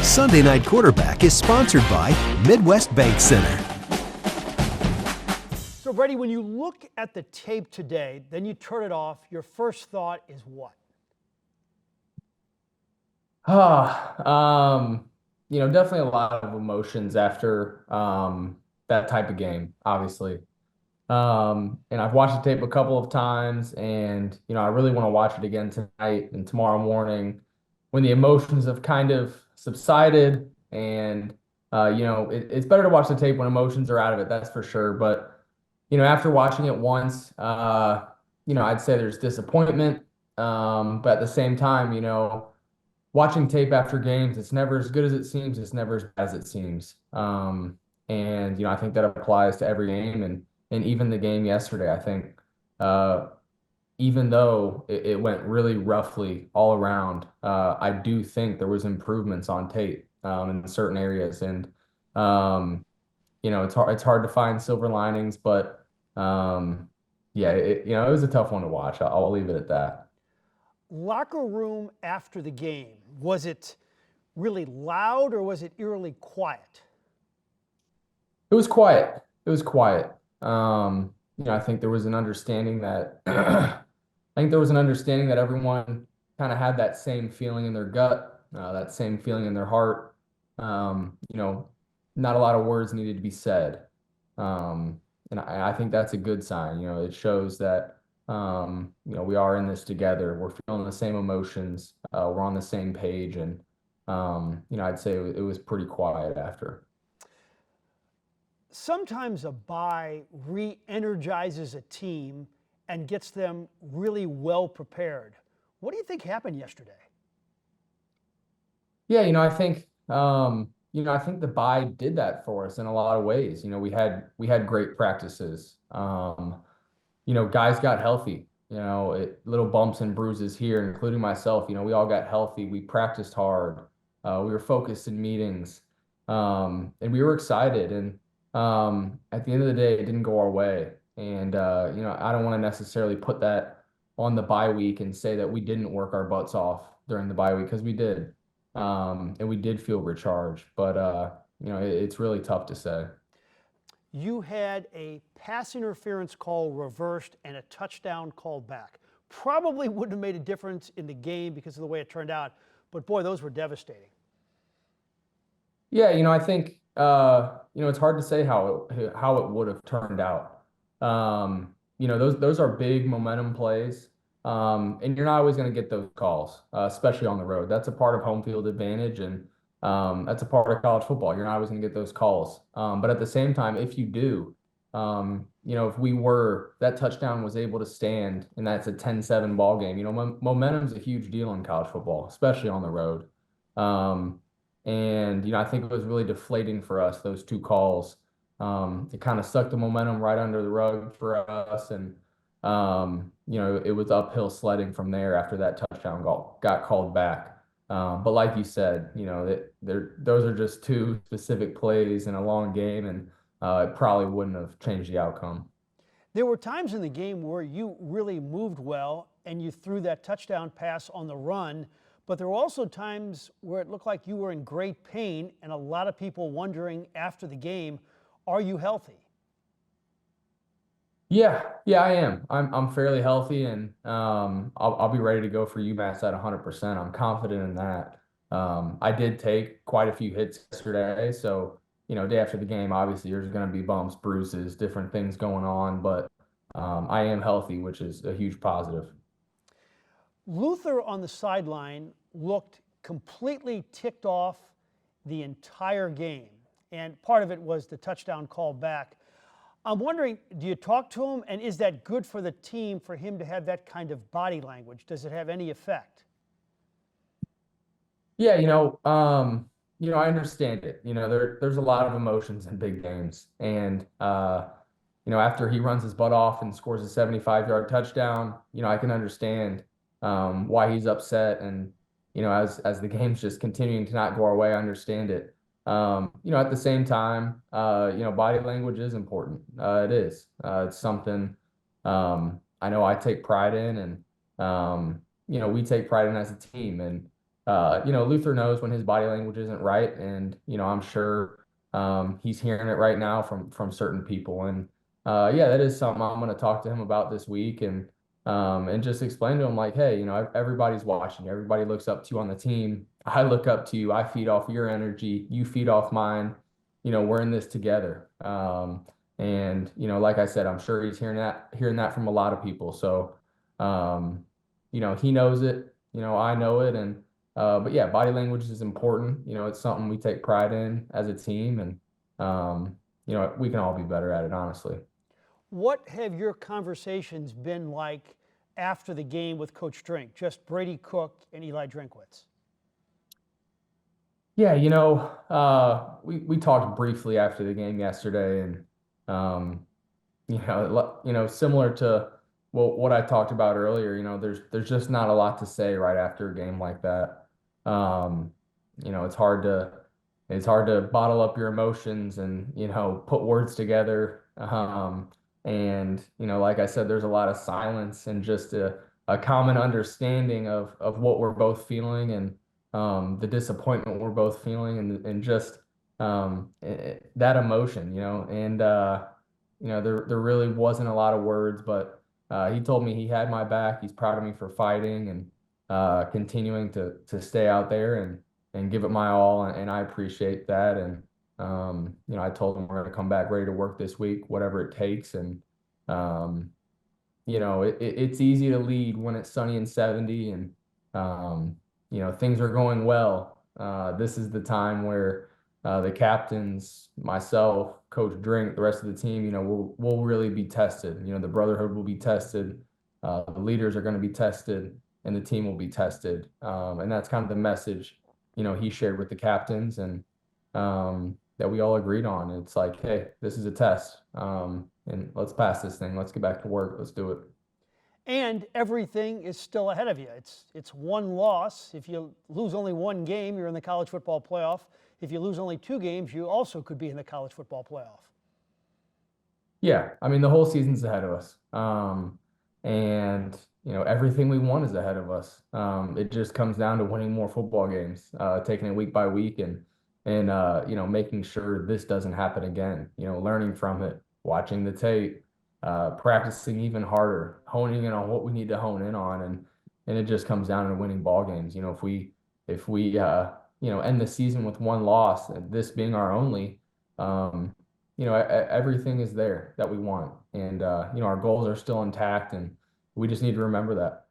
Sunday Night Quarterback is sponsored by Midwest Bank Center. So, Brady, when you look at the tape today, then you turn it off, your first thought is what? Definitely a lot of emotions after that type of game, obviously. And I've watched the tape a couple of times, and I really want to watch it again tonight and tomorrow morning when the emotions have kind of subsided. And it's better to watch the tape when emotions are out of it, that's for sure. But after watching it once, I'd say there's disappointment. But at the same time, watching tape after games, it's never as good as it seems. It's never as bad as it seems. And I think that applies to every game, and even the game yesterday. I think even though it went really roughly all around, I do think there was improvements on tape in certain areas. And it's hard to find silver linings, but it was a tough one to watch. I'll leave it at that. Locker room after the game, was it really loud or was it eerily quiet? It was quiet. It was quiet. I think there was an understanding that everyone kind of had that same feeling in their gut, that same feeling in their heart. Not a lot of words needed to be said. And I think that's a good sign. It shows that we are in this together. We're feeling the same emotions. We're on the same page. And, I'd say it was pretty quiet after. Sometimes a bye re-energizes a team and gets them really well prepared. What do you think happened yesterday? Yeah, I think the bye did that for us in a lot of ways. We had great practices. Guys got healthy. Little bumps and bruises here, including myself. We all got healthy. We practiced hard. We were focused in meetings, and we were excited. And at the end of the day, it didn't go our way. And I don't want to necessarily put that on the bye week and say that we didn't work our butts off during the bye week, because we did, and we did feel recharged. But it's really tough to say. You had a pass interference call reversed and a touchdown called back. Probably wouldn't have made a difference in the game because of the way it turned out, but boy, those were devastating. Yeah, I think it's hard to say how it would have turned out. Those are big momentum plays, and you're not always going to get those calls, especially on the road. That's a part of home field advantage, and that's a part of college football. You're not always going to get those calls. But at the same time, if you do, if that touchdown was able to stand, and that's a 10-7 ball game, momentum's a huge deal in college football, especially on the road. And I think it was really deflating for us, those two calls. It kind of sucked the momentum right under the rug for us. And, it was uphill sledding from there after that touchdown got called back. But like you said, those are just two specific plays in a long game, and it probably wouldn't have changed the outcome. There were times in the game where you really moved well and you threw that touchdown pass on the run, but there were also times where it looked like you were in great pain and a lot of people wondering after the game, are you healthy? Yeah, I am. I'm fairly healthy, and I'll be ready to go for UMass at 100%. I'm confident in that. I did take quite a few hits yesterday, so day after the game, obviously there's going to be bumps, bruises, different things going on, but I am healthy, which is a huge positive. Luther on the sideline looked completely ticked off the entire game, and part of it was the touchdown call back. I'm wondering, do you talk to him, and is that good for the team for him to have that kind of body language? Does it have any effect? Yeah, I understand it. There's a lot of emotions in big games, and after he runs his butt off and scores a 75-yard touchdown, I can understand why he's upset, and as the game's just continuing to not go our way, I understand it. At the same time, body language is important. It is. It's something I know I take pride in, and we take pride in as a team. And Luther knows when his body language isn't right, and I'm sure he's hearing it right now from certain people. And yeah, that is something I'm going to talk to him about this week, and just explain to him like, hey, everybody's watching, everybody looks up to you on the team. I look up to you. I feed off your energy. You feed off mine. We're in this together. And like I said, I'm sure he's hearing that from a lot of people. So, he knows it. I know it, and but yeah, body language is important. It's something we take pride in as a team, and we can all be better at it, honestly. What have your conversations been like after the game with Coach Drink, just Brady Cook and Eli Drinkwitz? Yeah, we talked briefly after the game yesterday, and um, similar to what I talked about earlier. There's just not a lot to say right after a game like that. Um, it's hard to bottle up your emotions and put words together. And like I said, there's a lot of silence and just a common understanding of what we're both feeling, and the disappointment we're both feeling, and just that emotion, and there really wasn't a lot of words, but he told me he had my back. He's proud of me for fighting and continuing to stay out there and give it my all, and I appreciate that. And I told him we're going to come back ready to work this week, whatever it takes. And it's easy to lead when it's sunny and 70, and things are going well. This is the time where the captains, myself, Coach Drink, the rest of the team, will really be tested. The brotherhood will be tested, the leaders are going to be tested, and the team will be tested. And that's kind of the message, he shared with the captains, and that we all agreed on. It's like, hey, this is a test, and let's pass this thing. Let's get back to work. Let's do it. And everything is still ahead of you. It's one loss. If you lose only one game, you're in the college football playoff. If you lose only two games, you also could be in the college football playoff. Yeah, I mean, the whole season's ahead of us. And everything we want is ahead of us. It just comes down to winning more football games, taking it week by week, and making sure this doesn't happen again. Learning from it, watching the tape, practicing even harder, honing in on what we need to hone in on, and it just comes down to winning ball games. If we end the season with one loss, and this being our only, everything is there that we want, and our goals are still intact, and we just need to remember that.